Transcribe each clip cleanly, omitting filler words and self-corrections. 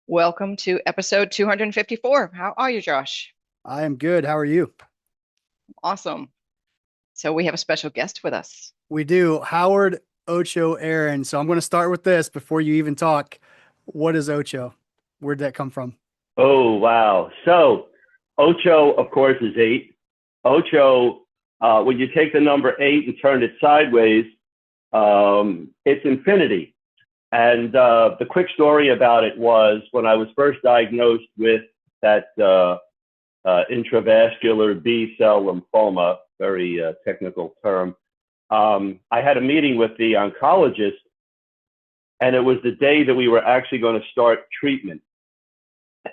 Welcome to episode 254. How are you, Josh? I am good. How are you? Awesome. So we have a special guest with us. We do. Howard Ocho Aaron. So I'm going to start with this before you even talk. What is Ocho? Where'd that come from? Oh, wow. So Ocho, of course, is eight. Ocho, when you take the number eight and turn it sideways, it's infinity. And the quick story about it was when I was first diagnosed with that intravascular B cell lymphoma, very technical term, I had a meeting with the oncologist, and it was the day that we were actually going to start treatment.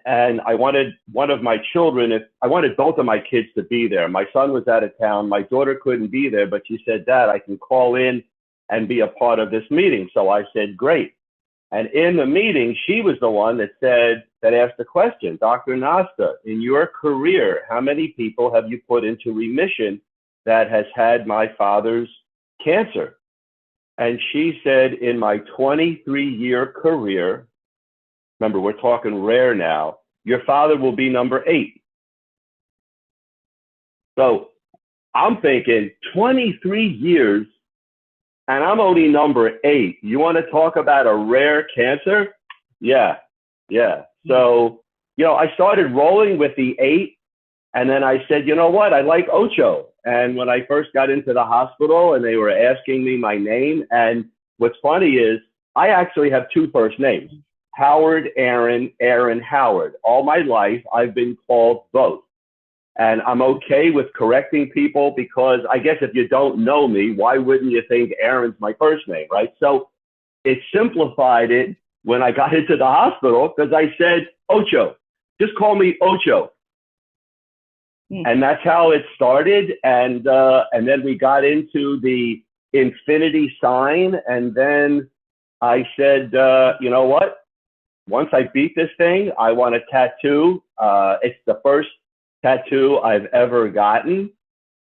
And I wanted one of my children, if I wanted both of my kids to be there. My son was out of town. My daughter couldn't be there, but she said, Dad, I can call in and be a part of this meeting. So I said, great. And in the meeting, she was the one that asked the question, Dr. Nasta, in your career, how many people have you put into remission that has had my father's cancer? And she said, in my 23-year career, remember, we're talking rare now, your father will be number eight. So I'm thinking 23 years and I'm only number eight. You want to talk about a rare cancer? Yeah. So, I started rolling with the eight, and then I said, you know what? I like Ocho. And when I first got into the hospital and they were asking me my name, and what's funny is I actually have two first names. Howard, Aaron, Aaron, Howard. All my life, I've been called both. And I'm okay with correcting people because I guess if you don't know me, why wouldn't you think Aaron's my first name, right? So it simplified it when I got into the hospital because I said, Ocho, just call me Ocho. And that's how it started. And then we got into the infinity sign. And then I said, you know what? Once I beat this thing, I want a tattoo. It's the first tattoo I've ever gotten,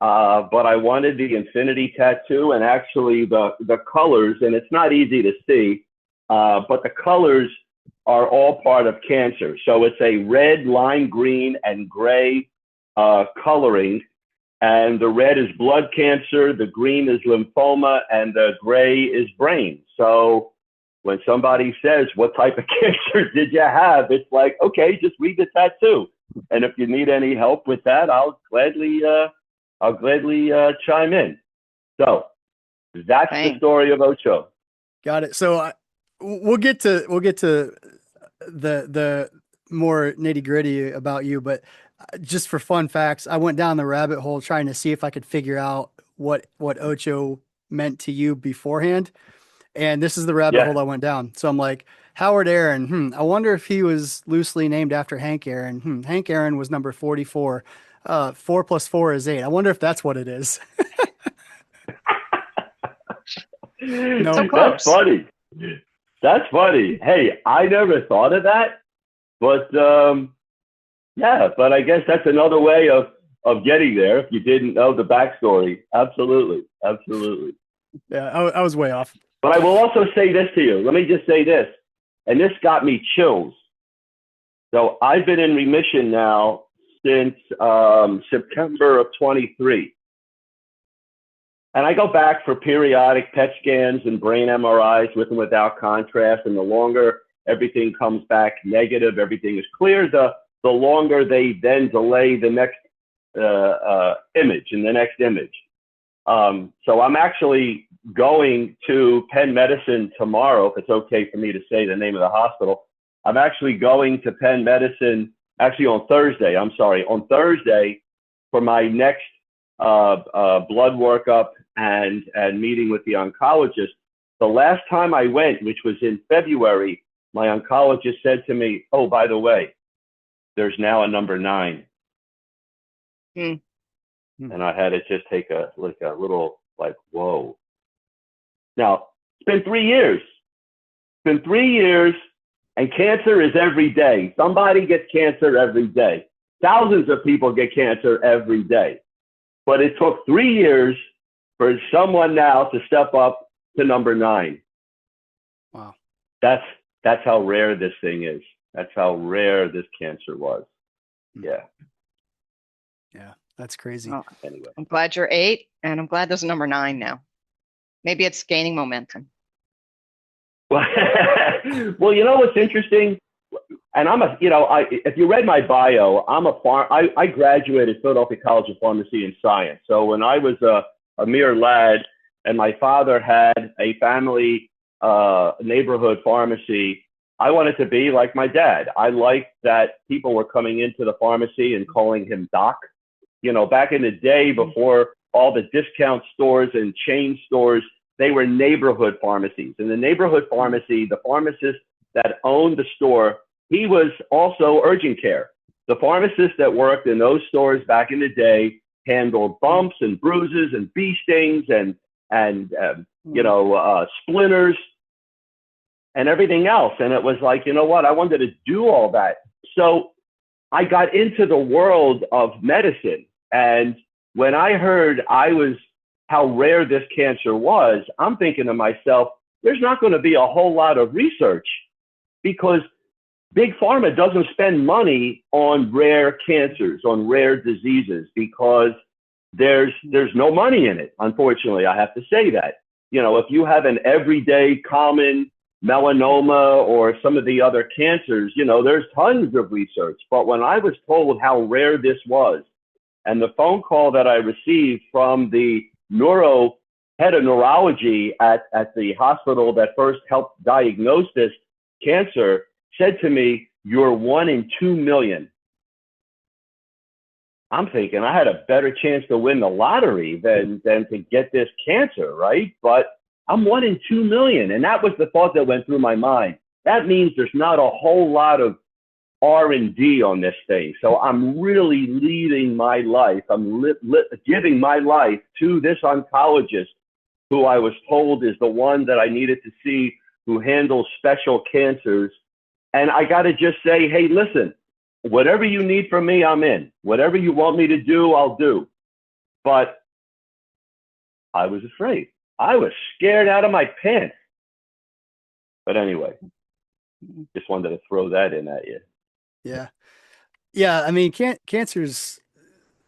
but I wanted the infinity tattoo, and actually the colors, and it's not easy to see, but the colors are all part of cancer. So it's a red, lime green, and gray coloring, and the red is blood cancer, the green is lymphoma, and the gray is brain. So when somebody says, what type of cancer did you have? It's like, okay, just read the tattoo. And if you need any help with that, I'll gladly chime in. So that's the story of Ocho. Got it. So we'll get to the more nitty gritty about you, but just for fun facts, I went down the rabbit hole trying to see if I could figure out what Ocho meant to you beforehand. And this is the rabbit hole I went down. So I'm like, Howard Aaron, I wonder if he was loosely named after Hank Aaron. Hank Aaron was number 44. 4 plus 4 is 8. I wonder if that's what it is. No, so that's funny. That's funny. Hey, I never thought of that, but but I guess that's another way of getting there if you didn't know the backstory. Absolutely. Yeah, I was way off. But I will also say this to you. Let me just say this, and this got me chills. So I've been in remission now since September of 23. And I go back for periodic PET scans and brain MRIs with and without contrast. And the longer everything comes back negative, everything is clear, the longer they then delay the next image and the next image. So I'm actually going to Penn Medicine tomorrow, if it's okay for me to say the name of the hospital. I'm actually going to Penn Medicine, actually on Thursday for my next blood workup and meeting with the oncologist. The last time I went, which was in February, my oncologist said to me, oh, by the way, there's now a number 9. And I had to just take a little whoa. Now, it's been 3 years. It's been 3 years, and cancer is every day. Somebody gets cancer every day. Thousands of people get cancer every day. But it took 3 years for someone now to step up to number 9. Wow. That's how rare this thing is. That's how rare this cancer was. Yeah. Yeah, that's crazy. Well, Anyway. I'm glad you're 8, and I'm glad there's a number 9 now. Maybe it's gaining momentum. Well, you know what's interesting? And if you read my bio, I graduated Philadelphia College of Pharmacy and Science. So when I was a mere lad and my father had a family neighborhood pharmacy, I wanted to be like my dad. I liked that people were coming into the pharmacy and calling him doc. You know, back in the day before all the discount stores and chain stores, they were neighborhood pharmacies. And the neighborhood pharmacy, the pharmacist that owned the store, he was also urgent care. The pharmacists that worked in those stores back in the day handled bumps and bruises and bee stings and splinters and everything else. And it was like, you know what? I wanted to do all that. So I got into the world of medicine. And when I heard how rare this cancer was, I'm thinking to myself, there's not going to be a whole lot of research because Big Pharma doesn't spend money on rare cancers, on rare diseases, because there's no money in it. Unfortunately, I have to say that. You know, if you have an everyday common melanoma or some of the other cancers, you know, there's tons of research. But when I was told how rare this was, and the phone call that I received from the head of neurology at the hospital that first helped diagnose this cancer, said to me, "You're 1 in 2 million." I'm thinking I had a better chance to win the lottery than to get this cancer, right? But I'm 1 in 2 million. And that was the thought that went through my mind. That means there's not a whole lot of R&D on this thing. So I'm really leading my life. I'm giving my life to this oncologist who I was told is the one that I needed to see, who handles special cancers. And I got to just say, hey, listen, whatever you need from me, I'm in. Whatever you want me to do, I'll do. But I was afraid. I was scared out of my pants. But anyway, just wanted to throw that in at you. Yeah. Yeah. I mean, cancer's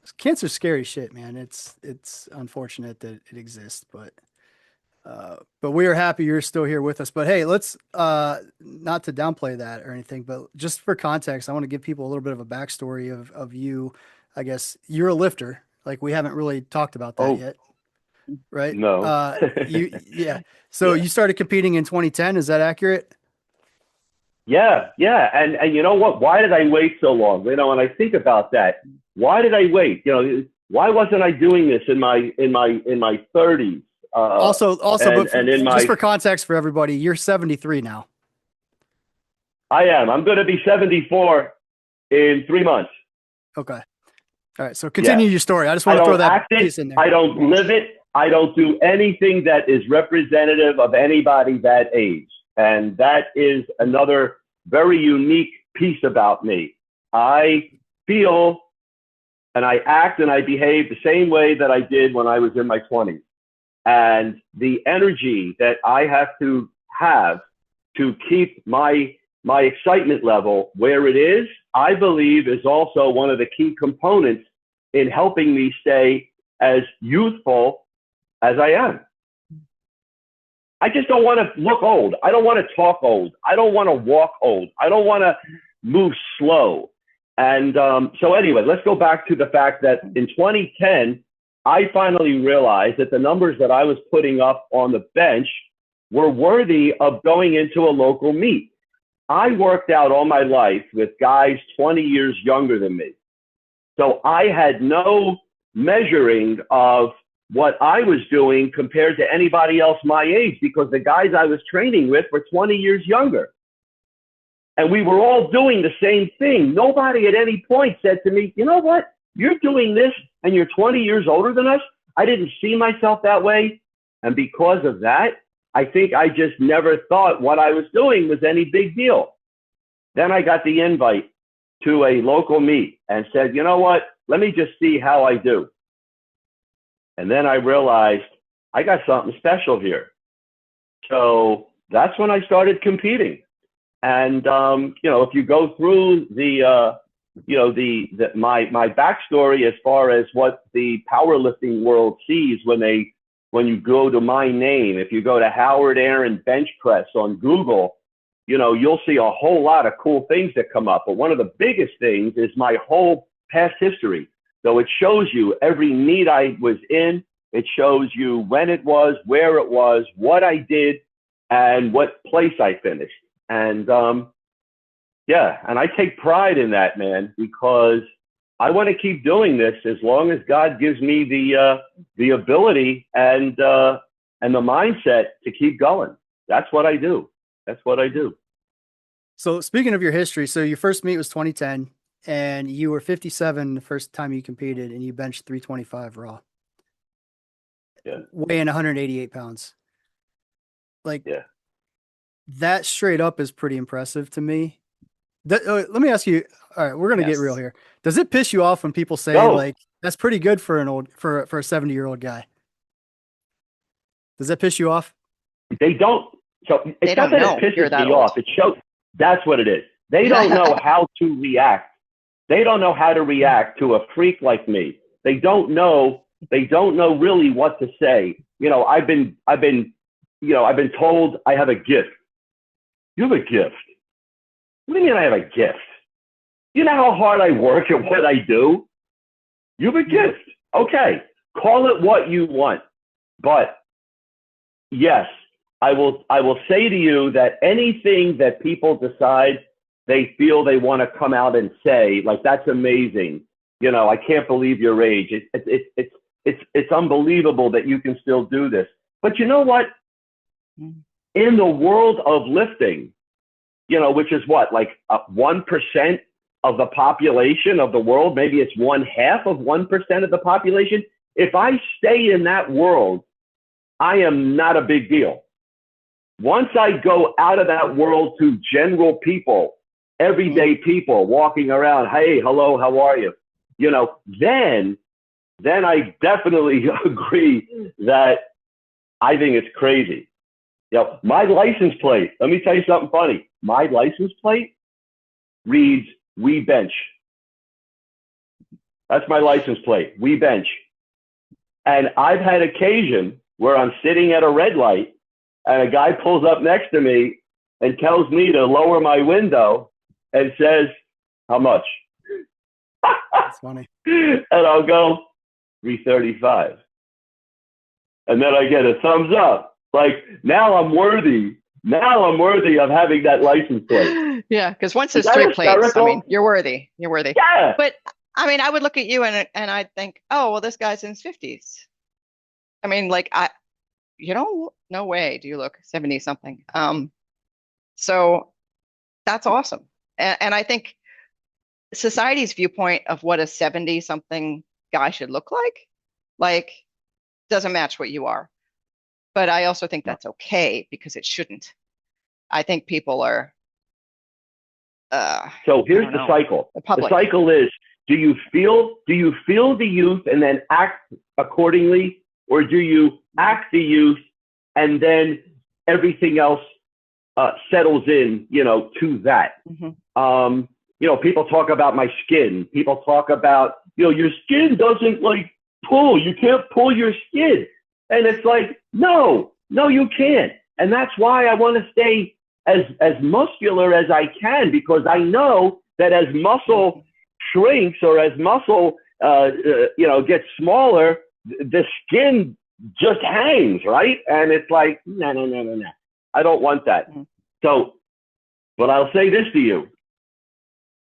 scary shit, man. It's unfortunate that it exists, but we are happy you're still here with us. But hey, let's, not to downplay that or anything, but just for context, I want to give people a little bit of a backstory of you. I guess you're a lifter. Like, we haven't really talked about that yet. Right. No. Yeah. So you started competing in 2010. Is that accurate? Yeah. And you know what? Why did I wait so long? You know, when I think about that, why did I wait? You know, why wasn't I doing this in my 30s? Just for context for everybody, you're 73 now. I am. I'm going to be 74 in 3 months. Okay. All right. So continue your story. I just want to throw that piece in there. I don't live it. I don't do anything that is representative of anybody that age. And that is another very unique piece about me. I feel and I act and I behave the same way that I did when I was in my 20s. And the energy that I have to keep my excitement level where it is, I believe is also one of the key components in helping me stay as youthful as I am. I just don't want to look old. I don't want to talk old. I don't want to walk old. I don't want to move slow. And so anyway, let's go back to the fact that in 2010, I finally realized that the numbers that I was putting up on the bench were worthy of going into a local meet. I worked out all my life with guys 20 years younger than me. So I had no measuring of what I was doing compared to anybody else my age, because the guys I was training with were 20 years younger. And we were all doing the same thing. Nobody at any point said to me, you know what, you're doing this and you're 20 years older than us. I didn't see myself that way. And because of that, I think I just never thought what I was doing was any big deal. Then I got the invite to a local meet and said, you know what, let me just see how I do. And then I realized I got something special here. So that's when I started competing. And if you go through my backstory as far as what the powerlifting world sees when you go to my name, if you go to Howard Aaron bench press on Google, you'll see a whole lot of cool things that come up. But one of the biggest things is my whole past history. So it shows you every meet I was in. It shows you when it was, where it was, what I did, and what place I finished. And and I take pride in that, man, because I want to keep doing this as long as God gives me the ability and the mindset to keep going. That's what I do. That's what I do. So speaking of your history, so your first meet was 2010 and you were 57 the first time you competed and you benched 325 raw. Yeah. Weighing 188 pounds. Yeah. That straight up is pretty impressive to me. Let me ask you. All right, we're going to get real here. Does it piss you off when people say that's pretty good for for a 70-year-old guy? Does that piss you off? They don't. So it's not that it pisses me off. It shows. That's what it is. They don't know how to react. They don't know how to react to a freak like me. They don't know really what to say. I've been told I have a gift. You have a gift. What do you mean I have a gift? You know how hard I work at what I do? You have a gift. Okay. Call it what you want. But yes, I will say to you that anything that people decide they feel they want to come out and say, like, that's amazing. I can't believe your age. It's unbelievable that you can still do this. But you know what? In the world of lifting, which is what, like 1% of the population of the world, maybe it's 1/2 of 1% of the population. If I stay in that world, I am not a big deal. Once I go out of that world to general people, everyday people walking around, hey, hello, how are you? Then I definitely agree that I think it's crazy. My license plate, let me tell you something funny. My license plate reads, we bench. That's my license plate, we bench. And I've had occasion where I'm sitting at a red light and a guy pulls up next to me and tells me to lower my window and says, how much? That's funny. And I'll go, 335. And then I get a thumbs up. Like, now I'm worthy. Now I'm worthy of having that license plate. Yeah, because once there's 3 plates, you're worthy. You're worthy. Yeah. But I would look at you and I'd think, oh, well, this guy's in his 50s. No way do you look 70 something. So that's awesome. And I think society's viewpoint of what a 70 something guy should look like doesn't match what you are. But I also think that's okay because it shouldn't. I think people are. So here's the cycle. The cycle is: do you feel the youth and then act accordingly, or do you act the youth and then everything else settles in, to that? Mm-hmm. People talk about my skin. People talk about, your skin doesn't pull. You can't pull your skin. And it's like, no, you can't. And that's why I want to stay as muscular as I can, because I know that as muscle shrinks or as muscle, gets smaller, the skin just hangs, right? And it's like, no. I don't want that. Mm-hmm. So, but I'll say this to you.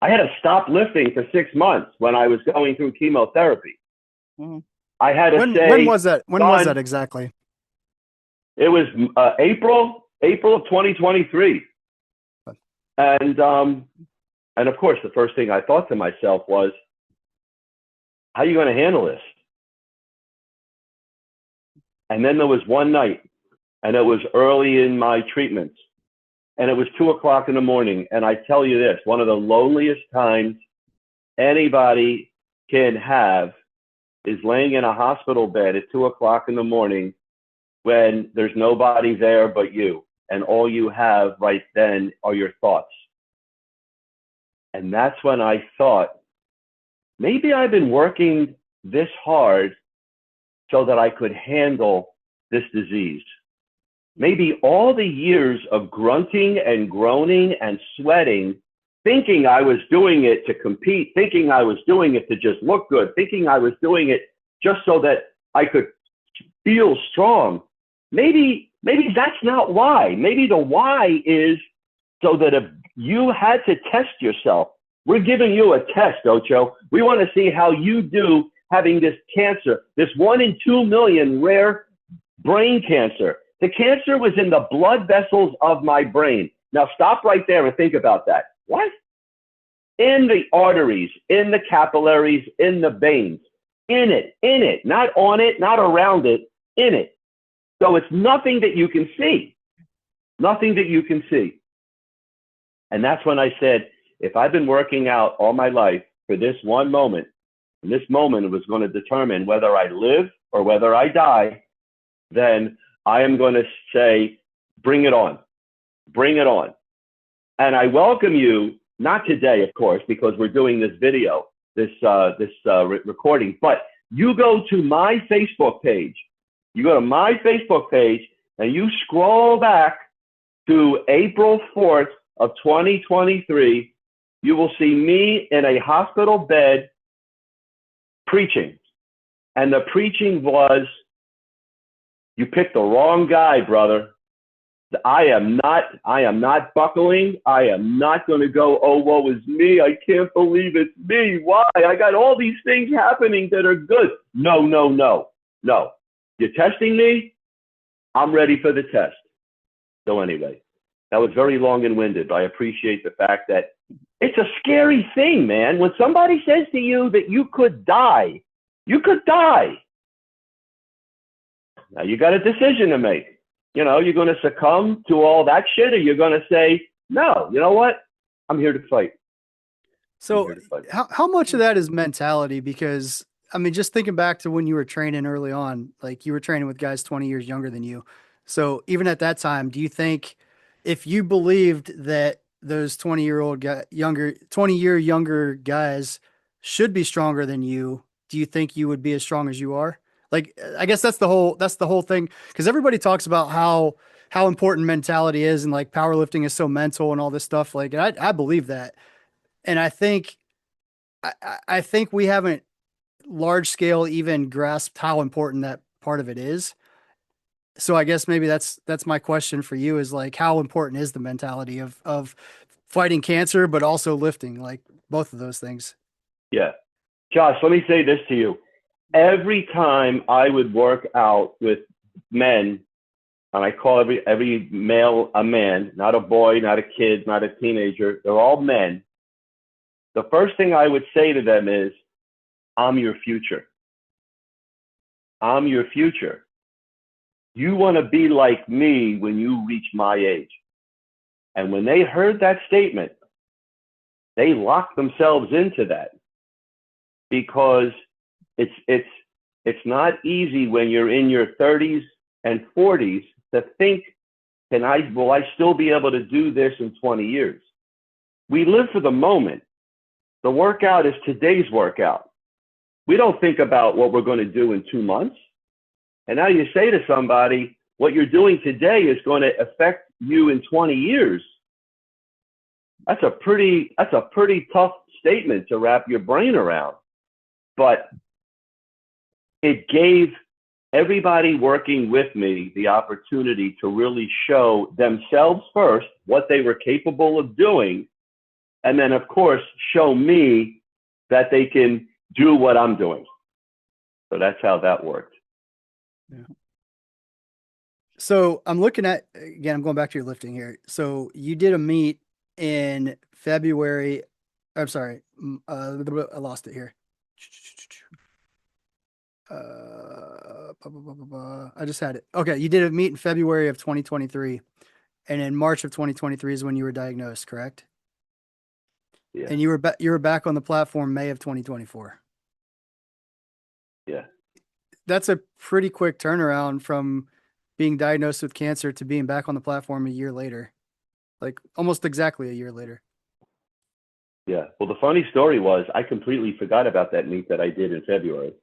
I had to stop lifting for 6 months when I was going through chemotherapy. Mm-hmm. I had to say. When was that? When was that exactly? It was April of 2023. And of course, the first thing I thought to myself was, how are you going to handle this? And then there was one night, and it was early in my treatments, and it was 2:00 in the morning. And I tell you this, one of the loneliest times anybody can have is laying in a hospital bed at 2:00 in the morning when there's nobody there but you. and all you have right then are your thoughts. And that's when I thought, maybe I've been working this hard so that I could handle this disease. Maybe all the years of grunting and groaning and sweating, thinking I was doing it to compete, thinking I was doing it to just look good, thinking I was doing it just so that I could feel strong. Maybe that's not why. Maybe the why is so that if you had to test yourself, we're giving you a test, Ocho. We want to see how you do having this cancer, this 1 in 2 million rare brain cancer. The cancer was in the blood vessels of my brain. Now stop right there and think about that. What? In the arteries, in the capillaries, in the veins, in it, not on it, not around it, in it. So it's nothing that you can see, nothing that you can see. And that's when I said, if I've been working out all my life for this one moment, and this moment was going to determine whether I live or whether I die, then I am going to say, bring it on, bring it on. And I welcome you, not today, of course, because we're doing this video, this recording, but you go to my Facebook page. You go to my Facebook page and you scroll back to April 4th of 2023. You will see me in a hospital bed preaching. And the preaching was, you picked the wrong guy, brother. I am not buckling. I am not going to go, oh, woe is me. I can't believe it's me. Why? I got all these things happening that are good. No. You're testing me. I'm ready for the test. So anyway, that was very long and winded, but I appreciate the fact that it's a scary thing, man. When somebody says to you that you could die, you could die. Now you got a decision to make. You know, you're going to succumb to all that shit, or you're going to say, no, you know what? I'm here to fight. So how much of that is mentality? Because I mean, just thinking back to when you were training early on, like you were training with guys 20 years younger than you. So even at that time, do you think if you believed that those 20-year younger guys should be stronger than you, do you think you would be as strong as you are? Like, I guess that's the whole thing. Cause everybody talks about how important mentality is and like powerlifting is so mental and all this stuff. Like, and I believe that. And I think we haven't large scale even grasped how important that part of it is. So I guess maybe that's my question for you is like, how important is the mentality of fighting cancer, but also lifting, like both of those things? Yeah. Josh, let me say this to you. Every time I would work out with men, and I call every male a man, not a boy, not a kid, not a teenager, they're all men. The first thing I would say to them is, I'm your future. I'm your future. You want to be like me when you reach my age. And when they heard that statement, they locked themselves into that, because it's not easy when you're in your 30s and 40s to think, will I still be able to do this in 20 years? We live for the moment. The workout is today's workout. We don't think about what we're going to do in 2 months. And now you say to somebody, what you're doing today is going to affect you in 20 years. That's a pretty tough statement to wrap your brain around. But it gave everybody working with me the opportunity to really show themselves first what they were capable of doing. And then, of course, show me that they can do what I'm doing. So that's how that worked. Yeah. So I'm looking at, again, I'm going back to your lifting here. So you did a meet in February. I'm sorry. I lost it here. I just had it. Okay. You did a meet in February of 2023, and in March of 2023 is when you were diagnosed, correct? Yeah. And you were back on the platform May of 2024. Yeah. That's a pretty quick turnaround from being diagnosed with cancer to being back on the platform a year later, like almost exactly a year later. Yeah. Well, the funny story was I completely forgot about that meet that I did in February.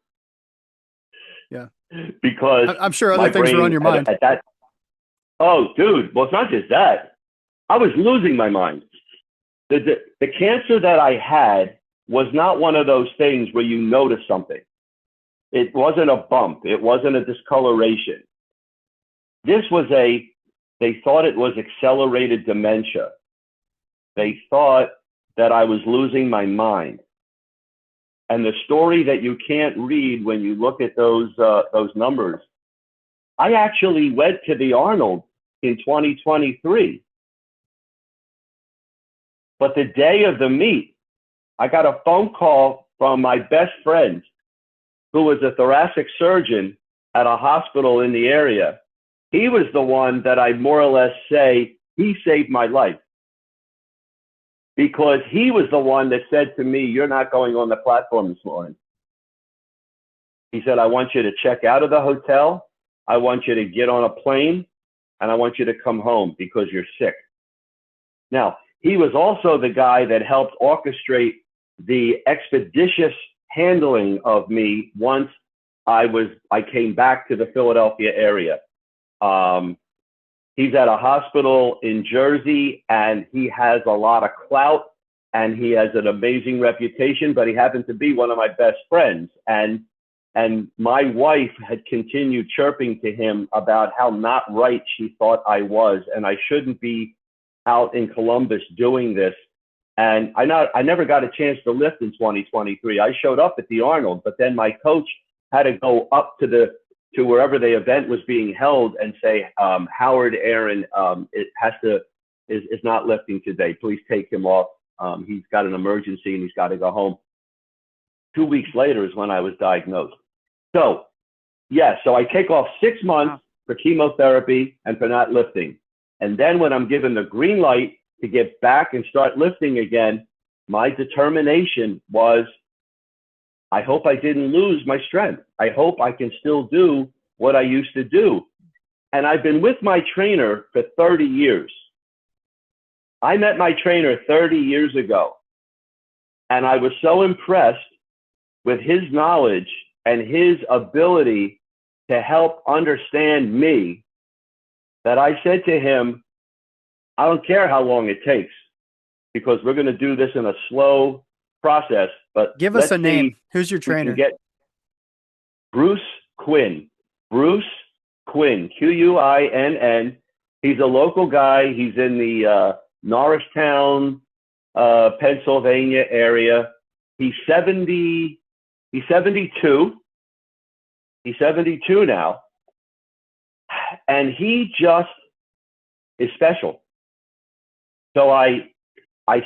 Yeah. Because I'm sure other my things were on brain your mind. at that. Oh, dude. Well, it's not just that. I was losing my mind. The cancer that I had was not one of those things where you notice something. It wasn't a bump. It wasn't a discoloration. This was they thought it was accelerated dementia. They thought that I was losing my mind. And the story that you can't read when you look at those numbers, I actually went to the Arnold in 2023. But the day of the meet, I got a phone call from my best friend, who was a thoracic surgeon at a hospital in the area. He was the one that I more or less say, he saved my life. Because he was the one that said to me, you're not going on the platform this morning. He said, I want you to check out of the hotel. I want you to get on a plane, and I want you to come home because you're sick. Now, he was also the guy that helped orchestrate the expeditious handling of me once I came back to the Philadelphia area. He's at a hospital in Jersey, and he has a lot of clout, and he has an amazing reputation, but he happened to be one of my best friends. And my wife had continued chirping to him about how not right she thought I was, and I shouldn't be out in Columbus doing this. And I never got a chance to lift in 2023. I showed up at the Arnold, but then my coach had to go up to wherever the event was being held and say, Howard Aaron is not lifting today. Please take him off. He's got an emergency and he's got to go home. 2 weeks later is when I was diagnosed. So, yeah, so I take off 6 months for chemotherapy and for not lifting. And then when I'm given the green light to get back and start lifting again, my determination was, I hope I didn't lose my strength. I hope I can still do what I used to do. And I've been with my trainer for 30 years. I met my trainer 30 years ago, and I was so impressed with his knowledge and his ability to help understand me that I said to him, I don't care how long it takes, because we're going to do this in a slow process. But give us a name. Who's your trainer? Get Bruce Quinn. Bruce Quinn, Quinn. He's a local guy. He's in the Norristown, Pennsylvania area. He's 70. He's 72. He's 72 now, and he just is special. So I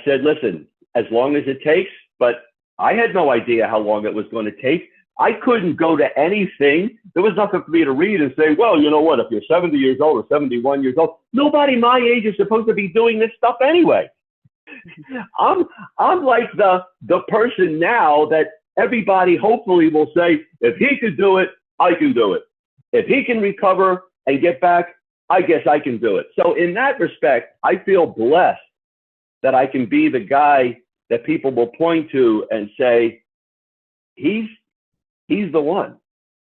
said, listen, as long as it takes. But I had no idea how long it was going to take. I couldn't go to anything. There was nothing for me to read and say, well, you know what, if you're 70 years old or 71 years old, nobody my age is supposed to be doing this stuff anyway. I'm like the person now that everybody hopefully will say, if he could do it, I can do it. If he can recover and get back, I guess I can do it. So in that respect, I feel blessed that I can be the guy that people will point to and say, he's the one.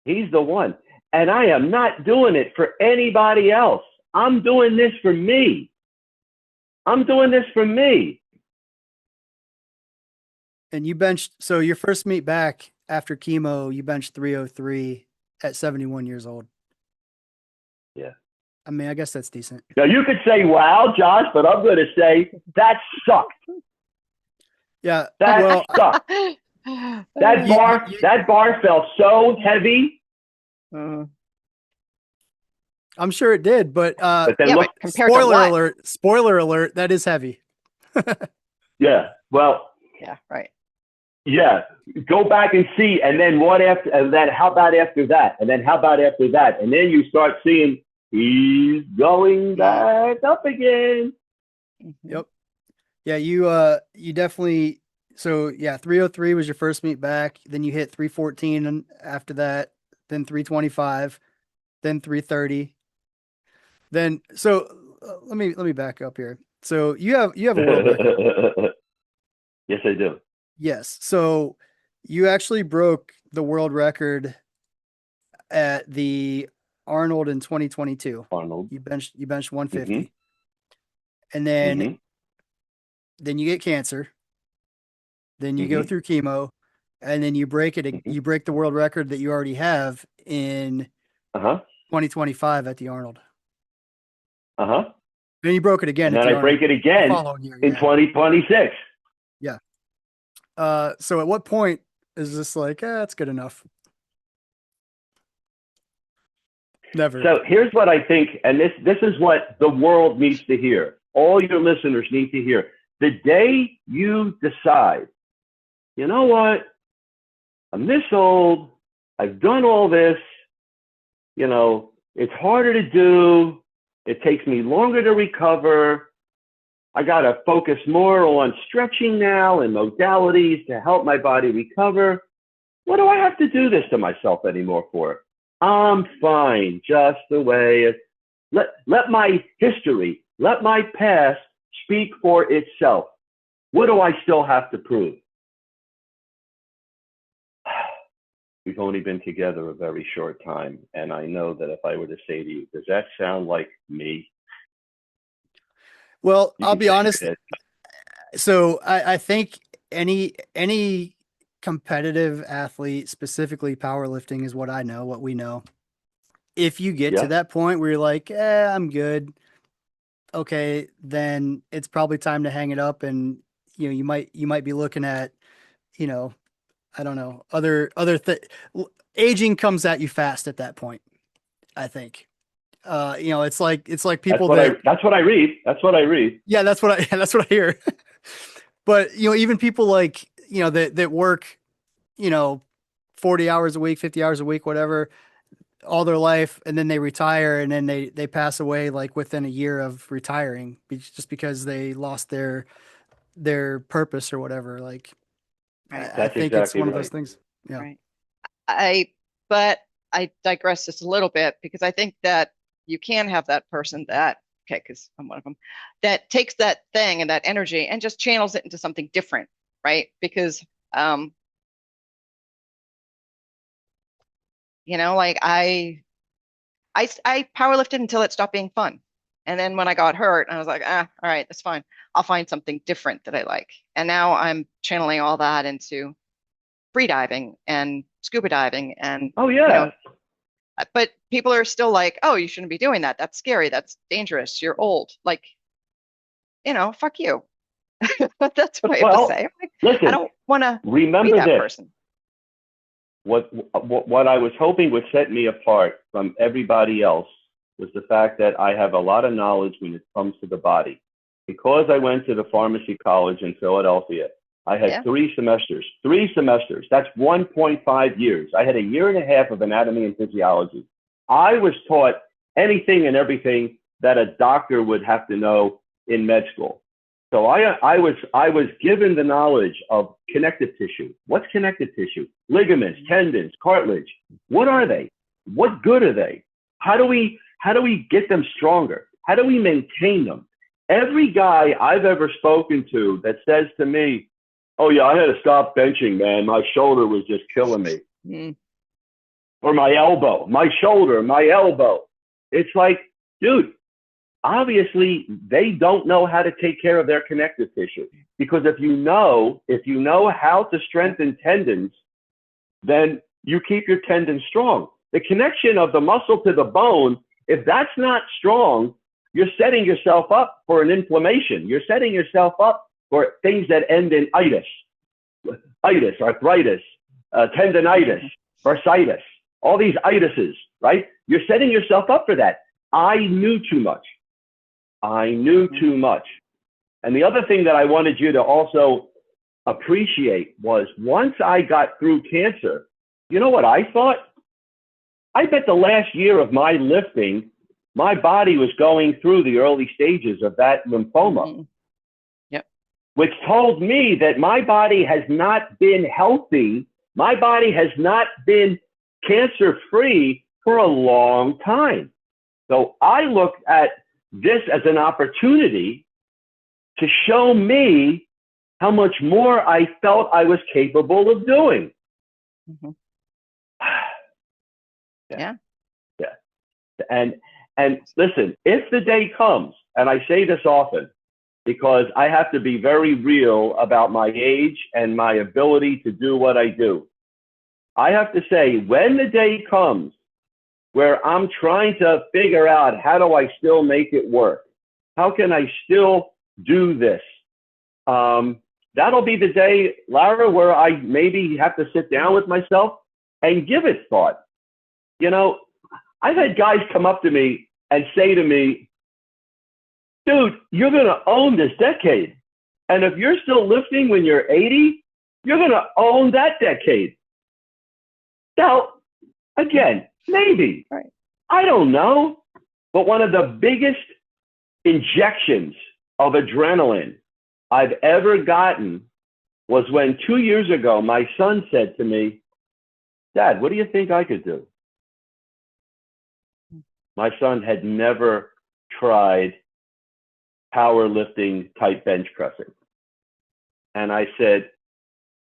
He's the one. And I am not doing it for anybody else. I'm doing this for me. I'm doing this for me. And you benched, so your first meet back after chemo, you benched 303 at 71 years old. Yeah. I mean, I guess that's decent. Now you could say, wow, Josh, but I'm going to say that sucked. Yeah. That sucked. That bar felt so heavy. I'm sure it did, but yeah, but compared to what? Spoiler alert, that is heavy. Yeah. Well, yeah, right. Yeah. Go back and see. And then what after, and then how about after that? And then how about after that? And then you start seeing he's going back up again. Yep. Yeah. You definitely, so yeah, 303 was your first meet back. Then you hit 314 and after that, then 325, then 330, Then, so let me back up here. So you have a world record. Yes, I do. Yes. So you actually broke the world record at the Arnold in 2022. Arnold. You benched 150. Mm-hmm. And then Mm-hmm. then you get cancer. Then you go Mm-hmm. through chemo, and then you break it. Mm-hmm. You break the world record that you already have in Uh-huh. 2025 at the Arnold. Uh-huh. Then you broke it again And at then the I break Arnold it the again following year. in Yeah. 2026. Yeah. So at what point is this like, that's good enough? Never. So here's what I think, and this is what the world needs to hear. All your listeners need to hear. The day you decide, you know what, I'm this old, I've done all this, you know, it's harder to do, it takes me longer to recover, I got to focus more on stretching now and modalities to help my body recover. What do I have to do this to myself anymore for? I'm fine just the way it. Let my history, let my past speak for itself. What do I still have to prove? We've only been together a very short time, and I know that if I were to say to you, does that sound like me? Well, You I'll could be shake honest. your head. So I think any competitive athlete, specifically powerlifting, is what I know, what we know. If you get to Yeah, that point where you're like, I'm good, okay, then it's probably time to hang it up, and you might be looking at, you know, I don't know, aging comes at you fast at that point, I think. It's like people that, that's what I read. That's what I read. yeah, that's what I that's what I hear. But even people like, that work, you know, 40 hours a week, 50 hours a week, whatever, all their life, and then they retire, and then they pass away like within a year of retiring, just because they lost their purpose or whatever. Like, Right. I That's think it's exactly one of those right. things. Yeah. Right. But I digress just a little bit because I think that you can have that person that, okay, because I'm one of them, that takes that thing and that energy and just channels it into something different, right? Because, um, like I powerlifted until it stopped being fun. And then when I got hurt, I was like, all right, that's fine. I'll find something different that I like. And now I'm channeling all that into free diving and scuba diving and, Oh you yeah. know, but people are still like, oh, you shouldn't be doing that. That's scary. That's dangerous. You're old. Like, fuck you. That's what I have to Well, say. I'm like, I listen. don't want to be Remember that this. person. What I was hoping would set me apart from everybody else was the fact that I have a lot of knowledge when it comes to the body. Because I went to the pharmacy college in Philadelphia, I had Yeah. 3 semesters. 3 semesters. That's 1.5 years. I had a year and a half of anatomy and physiology. I was taught anything and everything that a doctor would have to know in med school. So I was given the knowledge of connective tissue. What's connective tissue? Ligaments, tendons, cartilage. What are they? What good are they? How do we get them stronger? How do we maintain them? Every guy I've ever spoken to that says to me, "Oh yeah, I had to stop benching, man. My shoulder was just killing me." Mm. Or my elbow, my shoulder, my elbow. It's like, dude, obviously they don't know how to take care of their connective tissue, because if you know how to strengthen tendons, then you keep your tendons strong. The connection of the muscle to the bone, if that's not strong, you're setting yourself up for an inflammation. You're setting yourself up for things that end in itis, arthritis, tendonitis, bursitis, all these itises, right? You're setting yourself up for that. I knew too much. And the other thing that I wanted you to also appreciate was, once I got through cancer, you know what I thought? I bet the last year of my lifting, my body was going through the early stages of that lymphoma. Mm-hmm. Yep. Which told me that my body has not been healthy. My body has not been cancer-free for a long time. So I looked at this as an opportunity to show me how much more I felt I was capable of doing. Mhm. Yeah. Yeah. Yeah. And listen, if the day comes, and I say this often, because I have to be very real about my age and my ability to do what I do. I have to say, when the day comes where I'm trying to figure out how do I still make it work? How can I still do this? That'll be the day, Lara, where I maybe have to sit down with myself and give it thought. You know, I've had guys come up to me and say to me, dude, you're going to own this decade. And if you're still lifting when you're 80, you're going to own that decade. Now, again, maybe. Right. I don't know. But one of the biggest injections of adrenaline I've ever gotten was when 2 years ago, my son said to me, Dad, what do you think I could do? My son had never tried powerlifting type bench pressing. And I said,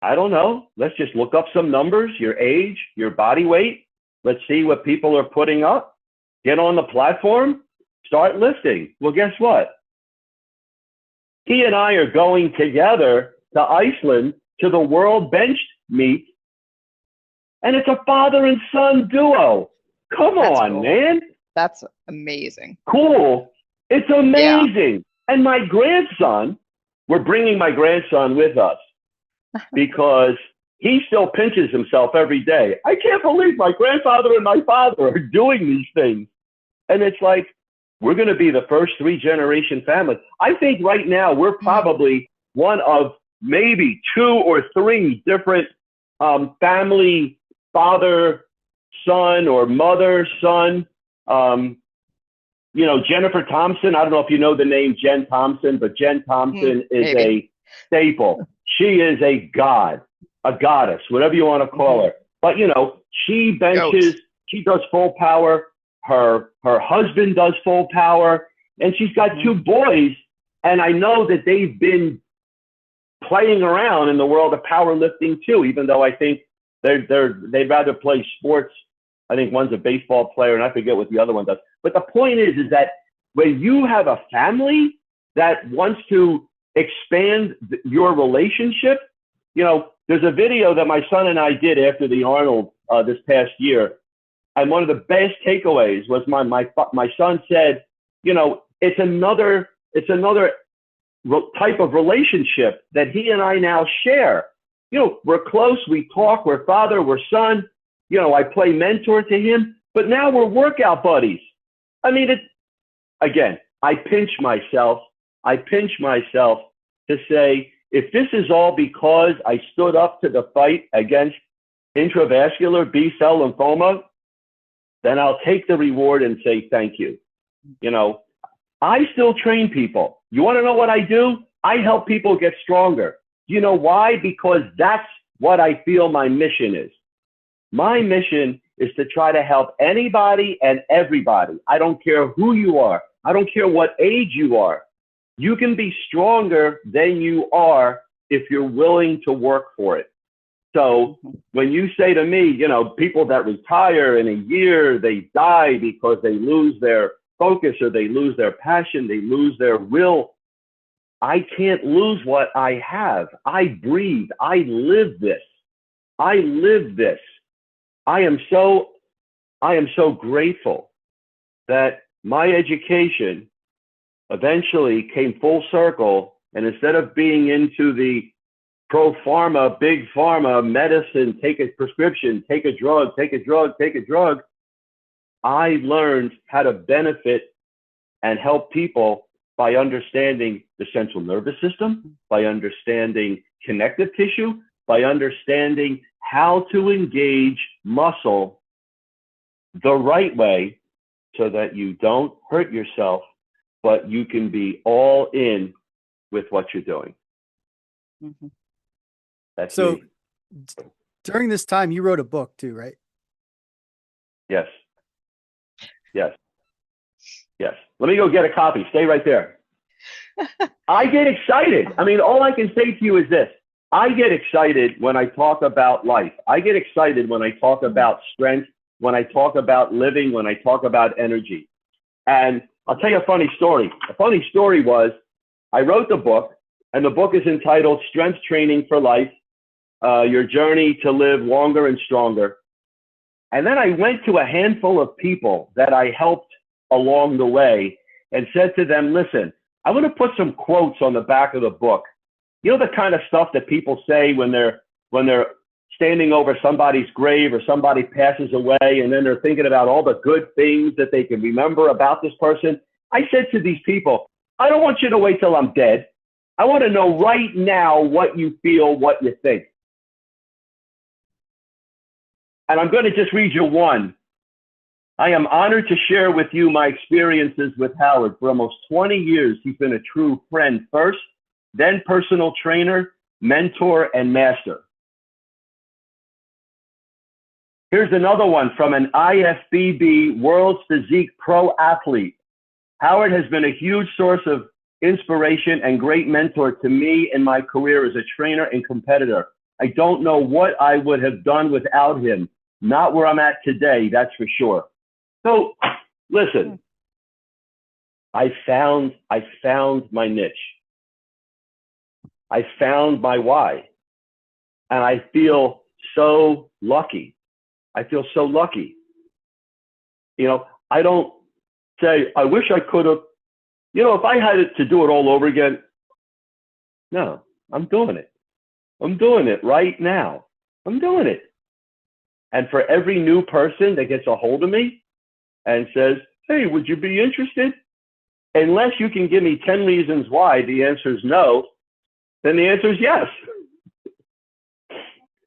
I don't know. Let's just look up some numbers, your age, your body weight. Let's see what people are putting up. Get on the platform, start lifting. Well, guess what? He and I are going together to Iceland to the World Bench Meet. And it's a father and son duo. Come That's on, cool. man. That's amazing. Cool. It's amazing. Yeah. And my grandson, we're bringing my grandson with us because he still pinches himself every day. I can't believe my grandfather and my father are doing these things. And it's like, we're going to be the first 3-generation family. I think right now we're probably one of maybe 2 or 3 different family, father, son, or mother, son. You know, Jennifer Thompson, I don't know if you know the name Jen Thompson, but Jen Thompson is a staple. She is a god, a goddess, whatever you want to call her. But, you know, she benches, she does full power. Her husband does full power. And she's got 2 boys. And I know that they've been playing around in the world of powerlifting too, even though I think they'd rather play sports. I think one's a baseball player, and I forget what the other one does. But the point is that when you have a family that wants to expand your relationship, you know, there's a video that my son and I did after the Arnold this past year. And one of the best takeaways was my son said, you know, it's another type of relationship that he and I now share. You know, we're close, we talk, we're father, we're son. You know, I play mentor to him, but now we're workout buddies. I mean, again, I pinch myself to say, if this is all because I stood up to the fight against intravascular B-cell lymphoma, then I'll take the reward and say thank you. You know, I still train people. You want to know what I do? I help people get stronger. Do you know why? Because that's what I feel my mission is. My mission is to try to help anybody and everybody. I don't care who you are. I don't care what age you are. You can be stronger than you are if you're willing to work for it. So when you say to me, you know, people that retire in a year, they die because they lose their focus or they lose their passion, they lose their will. I can't lose what I have. I breathe. I live this. I live this. I am so grateful that my education eventually came full circle. And instead of being into the pro pharma, big pharma, medicine, take a prescription, take a drug, I learned how to benefit and help people by understanding the central nervous system, by understanding connective tissue, by understanding how to engage muscle the right way so that you don't hurt yourself, but you can be all in with what you're doing. Mm-hmm. That's so me. During this time, you wrote a book too, right? Yes. Yes. Yes. Let me go get a copy. Stay right there. I get excited. I mean, all I can say to you is this. I get excited when I talk about life. I get excited when I talk about strength, when I talk about living, when I talk about energy. And I'll tell you a funny story. A funny story was I wrote the book, and the book is entitled Strength Training for Life, Your Journey to Live Longer and Stronger. And then I went to a handful of people that I helped along the way and said to them, listen, I want to put some quotes on the back of the book. You know, the kind of stuff that people say when they're standing over somebody's grave or somebody passes away, and then they're thinking about all the good things that they can remember about this person. I said to these people, I don't want you to wait till I'm dead. I want to know right now what you feel, what you think. And I'm going to just read you one. I am honored to share with you my experiences with Howard. For almost 20 years, he's been a true friend first, then personal trainer, mentor, and master. Here's another one from an IFBB World's Physique Pro athlete. Howard has been a huge source of inspiration and great mentor to me in my career as a trainer and competitor. I don't know what I would have done without him. Not where I'm at today, that's for sure. So listen, I found my niche. I found my why. And I feel so lucky. I feel so lucky. You know, I don't say, I wish I could have, you know, if I had to do it all over again, no, I'm doing it. I'm doing it right now. I'm doing it. And for every new person that gets a hold of me and says, hey, would you be interested? Unless you can give me 10 reasons why the answer is no, then the answer is yes.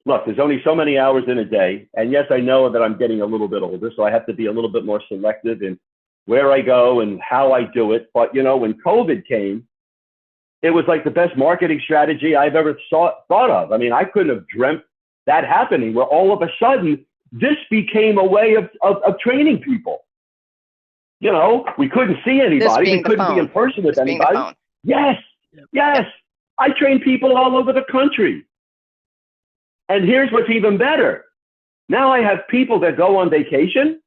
Look, there's only so many hours in a day. And yes, I know that I'm getting a little bit older, so I have to be a little bit more selective in where I go and how I do it. But, you know, when COVID came, it was like the best marketing strategy I've ever thought of. I mean, I couldn't have dreamt that happening, where all of a sudden this became a way of training people. You know, we couldn't see anybody. We couldn't be in person with anybody. Yes, yes. I train people all over the country. And here's what's even better. Now I have people that go on vacation,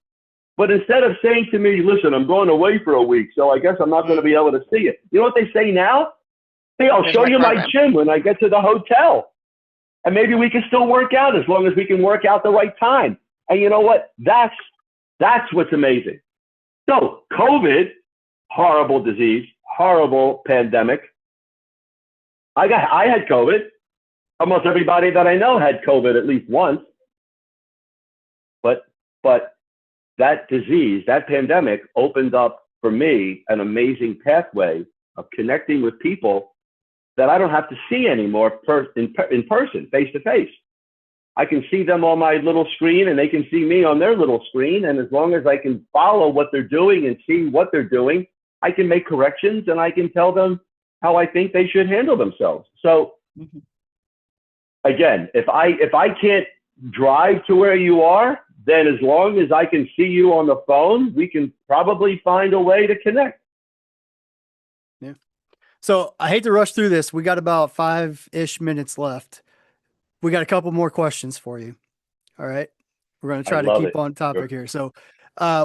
but instead of saying to me, listen, I'm going away for a week, so I guess I'm not going to be able to see you. You know what they say now? Hey, I'll show you my gym when I get to the hotel. And maybe we can still work out as long as we can work out the right time. And you know what? That's what's amazing. So COVID, horrible disease, horrible pandemic. I had COVID. Almost everybody that I know had COVID at least once. But that disease, that pandemic opened up for me an amazing pathway of connecting with people that I don't have to see anymore in person, face to face. I can see them on my little screen and they can see me on their little screen. And as long as I can follow what they're doing and see what they're doing, I can make corrections and I can tell them how I think they should handle themselves. So again, if I can't drive to where you are, then as long as I can see you on the phone, we can probably find a way to connect. Yeah. So I hate to rush through this. We got about 5-ish minutes left. We got a couple more questions for you. All right. We're going to try to keep on topic here. So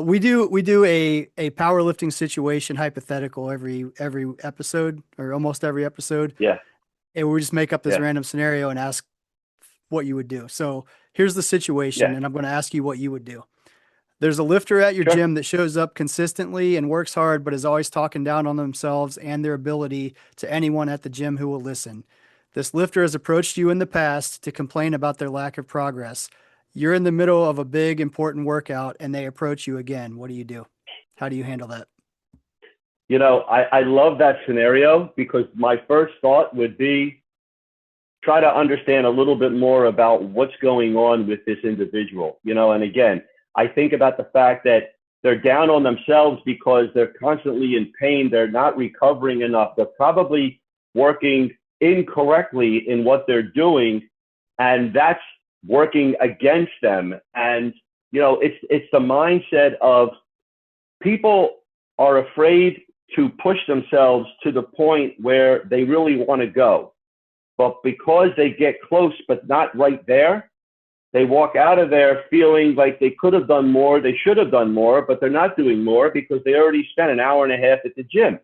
we do a powerlifting situation hypothetical every episode, or almost every episode. Yeah. And we just make up this random scenario and ask what you would do. So here's the situation, and I'm going to ask you what you would do. There's a lifter at your gym that shows up consistently and works hard, but is always talking down on themselves and their ability to anyone at the gym who will listen. This lifter has approached you in the past to complain about their lack of progress. You're in the middle of a big, important workout, and they approach you again. What do you do? How do you handle that? You know, I love that scenario, because my first thought would be try to understand a little bit more about what's going on with this individual. You know, and again, I think about the fact that they're down on themselves because they're constantly in pain. They're not recovering enough. They're probably working incorrectly in what they're doing, and that's working against them. And you know, it's the mindset of people are afraid to push themselves to the point where they really want to go. But because they get close but not right there, they walk out of there feeling like they could have done more, they should have done more, but they're not doing more because they already spent an hour and a half at the gym.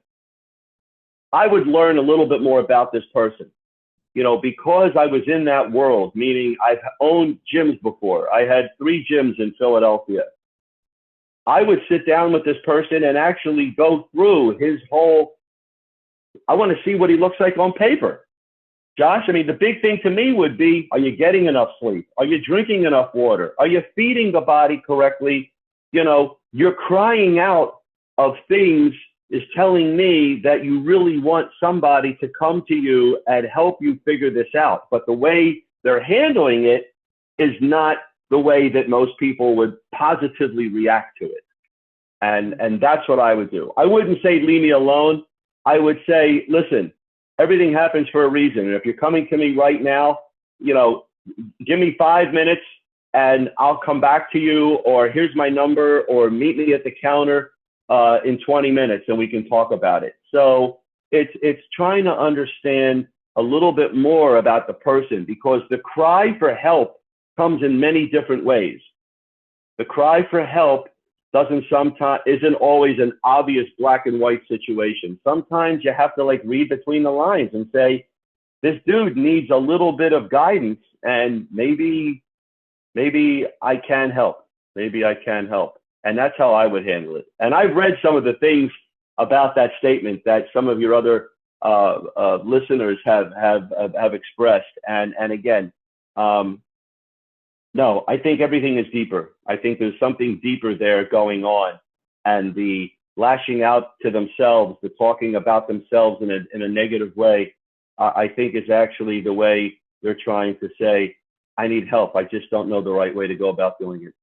I would learn a little bit more about this person. You know, because I was in that world, meaning I've owned gyms before. I had 3 gyms in Philadelphia. I would sit down with this person and actually go through his whole, I want to see what he looks like on paper. Josh, I mean, the big thing to me would be, are you getting enough sleep? Are you drinking enough water? Are you feeding the body correctly? You know, you're crying out of things is telling me that you really want somebody to come to you and help you figure this out. But the way they're handling it is not the way that most people would positively react to it. And that's what I would do. I wouldn't say leave me alone. I would say, listen, everything happens for a reason. And if you're coming to me right now, you know, give me 5 minutes and I'll come back to you, or here's my number, or meet me at the counter in 20 minutes and we can talk about it. So it's trying to understand a little bit more about the person, because the cry for help comes in many different ways. The cry for help isn't always an obvious black and white situation. Sometimes you have to like read between the lines and say, this dude needs a little bit of guidance, and maybe I can help. Maybe I can help. And that's how I would handle it. And I've read some of the things about that statement that some of your other listeners have expressed. And again, no, I think everything is deeper. I think there's something deeper there going on. And the lashing out to themselves, the talking about themselves in a negative way, I think is actually the way they're trying to say, I need help. I just don't know the right way to go about doing it.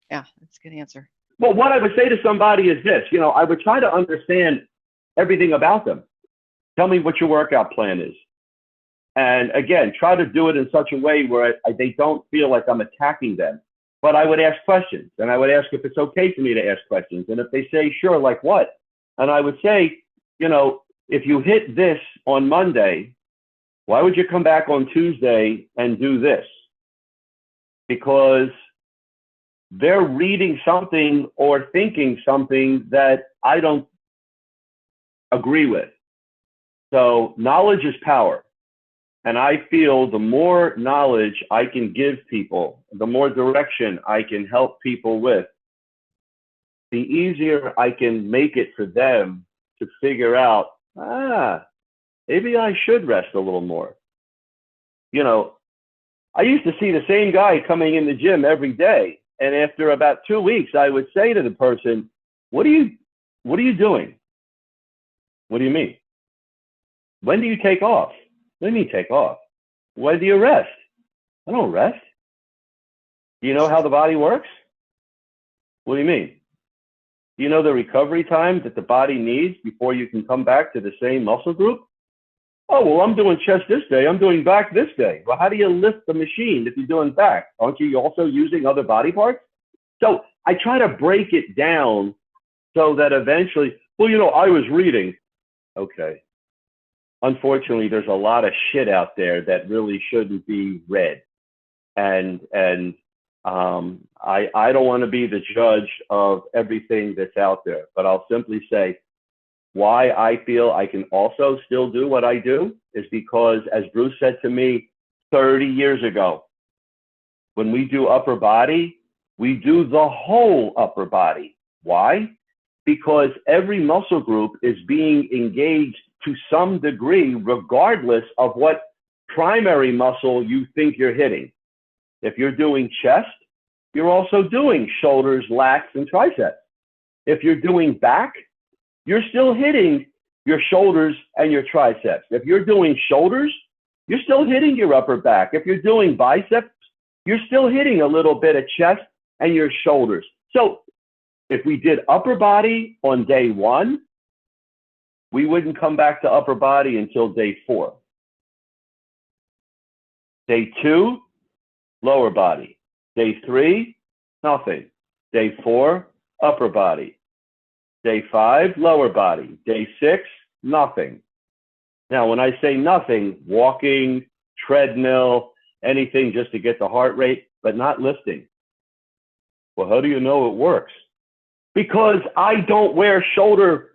Yeah, that's a good answer. Well, what I would say to somebody is this, you know, I would try to understand everything about them. Tell me what your workout plan is. And again, try to do it in such a way where they don't feel like I'm attacking them. But I would ask questions, and I would ask if it's okay for me to ask questions. And if they say, sure, like what? And I would say, you know, if you hit this on Monday, why would you come back on Tuesday and do this? Because they're reading something or thinking something that I don't agree with. So knowledge is power. And I feel the more knowledge I can give people, the more direction I can help people with, the easier I can make it for them to figure out, maybe I should rest a little more. You know, I used to see the same guy coming in the gym every day. And after about 2 weeks, I would say to the person, what are you doing? What do you mean? When do you take off? What do you mean take off? When do you rest? I don't rest. Do you know how the body works? What do you mean? Do you know the recovery time that the body needs before you can come back to the same muscle group? Oh, well, I'm doing chest this day. I'm doing back this day. Well, how do you lift the machine if you're doing back? Aren't you also using other body parts? So I try to break it down so that eventually, well, you know, I was reading. Okay. Unfortunately, there's a lot of shit out there that really shouldn't be read. And I don't want to be the judge of everything that's out there, but I'll simply say, why I feel I can also still do what I do is because, as Bruce said to me 30 years ago, when we do upper body, we do the whole upper body. Why? Because every muscle group is being engaged to some degree, regardless of what primary muscle you think you're hitting. If you're doing chest, you're also doing shoulders, lats, and triceps. If you're doing back, you're still hitting your shoulders and your triceps. If you're doing shoulders, you're still hitting your upper back. If you're doing biceps, you're still hitting a little bit of chest and your shoulders. So if we did upper body on day 1, we wouldn't come back to upper body until day 4. Day 2, lower body. Day 3, nothing. Day 4, upper body. Day 5, lower body. Day 6, nothing. Now, when I say nothing, walking, treadmill, anything just to get the heart rate, but not lifting. Well, how do you know it works? Because I don't wear shoulder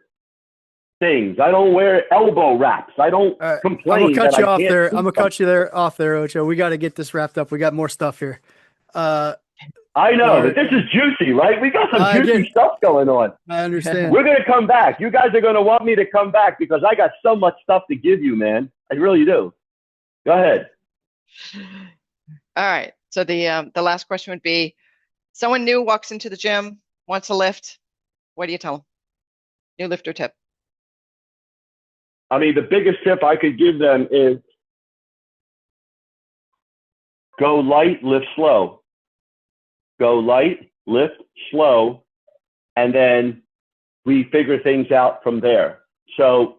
things. I don't wear elbow wraps. I don't complain. I'm gonna cut you off there. I'm gonna cut you off there, Ocho. We got to get this wrapped up. We got more stuff here. I know, but this is juicy, right? We got some juicy stuff going on. I understand. We're gonna come back. You guys are gonna want me to come back because I got so much stuff to give you, man. I really do. Go ahead. All right. So the last question would be, someone new walks into the gym, wants to lift. What do you tell them? New lifter tip. I mean, the biggest tip I could give them is go light, lift slow. Go light, lift slow, and then we figure things out from there. So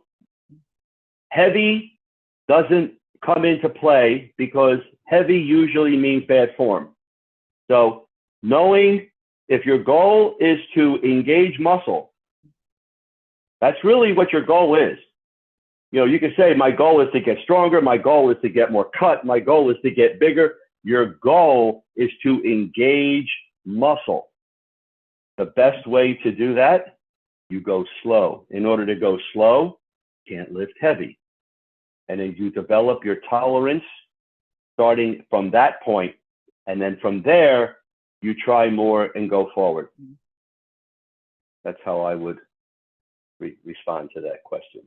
heavy doesn't come into play because heavy usually means bad form. So knowing if your goal is to engage muscle, that's really what your goal is. You know, you can say, my goal is to get stronger. My goal is to get more cut. My goal is to get bigger. Your goal is to engage muscle. The best way to do that, you go slow. In order to go slow, you can't lift heavy. And then you develop your tolerance starting from that point. And then from there, you try more and go forward. That's how I would respond to that question.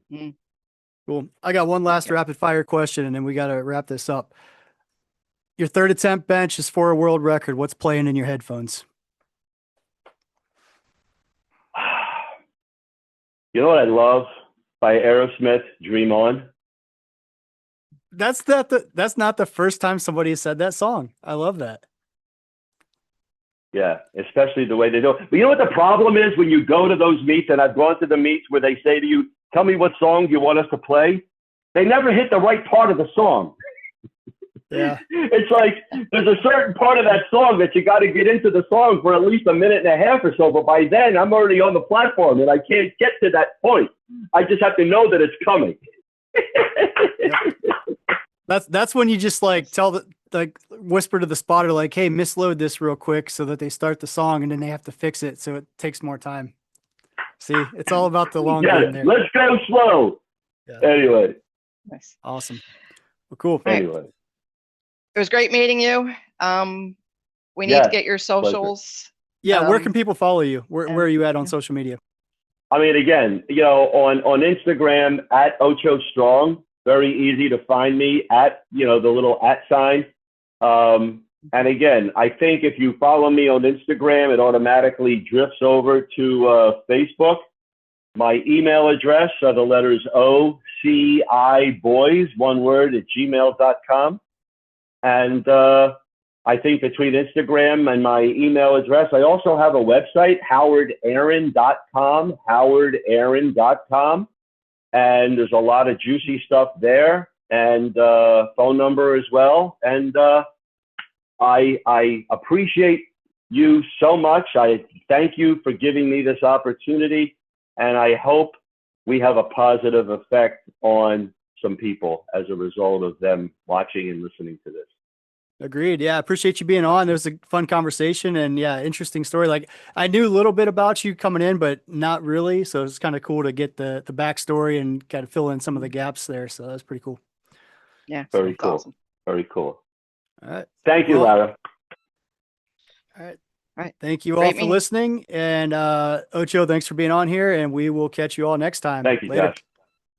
Cool. I got one last rapid fire question, and then we got to wrap this up. Your third attempt bench is for a world record. What's playing in your headphones? You know what I love by Aerosmith, Dream On? That's not the first time somebody has said that song. I love that. Yeah, especially the way they do it. But you know what the problem is when you go to those meets, and I've gone to the meets where they say to you, tell me what song you want us to play. They never hit the right part of the song. Yeah. It's like there's a certain part of that song that you got to get into the song for at least a minute and a half or so. But by then, I'm already on the platform and I can't get to that point. I just have to know that it's coming. That's when you just like whisper to the spotter, like, hey, misload this real quick so that they start the song and then they have to fix it. So it takes more time. See, it's all about the long game there. Let's go slow. Yeah. Anyway. Nice. Awesome. Well, cool. Anyway. It was great meeting you. We need to get your socials. Yeah. Where can people follow you? Where are you at on social media? I mean, again, you know, on Instagram at Ocho Strong, very easy to find me at, you know, the little @ sign. And again, I think if you follow me on Instagram, it automatically drifts over to Facebook. My email address are the letters OCIBoys, one word, @gmail.com. And I think between Instagram and my email address, I also have a website, howardaaron.com, howardaaron.com. And there's a lot of juicy stuff there, and phone number as well. And I appreciate you so much. I thank you for giving me this opportunity, and I hope we have a positive effect on some people as a result of them watching and listening to this. Agreed. Yeah. I appreciate you being on. It was a fun conversation and interesting story. Like I knew a little bit about you coming in, but not really. So it's kind of cool to get the backstory and kind of fill in some of the gaps there. So that's pretty cool. Yeah. Very cool. Awesome. Very cool. All right. Thank you, Lara. All right. All right. Thank you all for listening. And Ocho, thanks for being on here, and we will catch you all next time. Thank you, Later. Josh.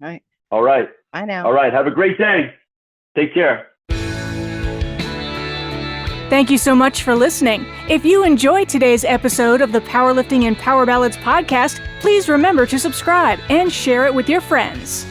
All right. All right. Bye now. All right. Have a great day. Take care. Thank you so much for listening. If you enjoyed today's episode of the Powerlifting and Power Ballads podcast, please remember to subscribe and share it with your friends.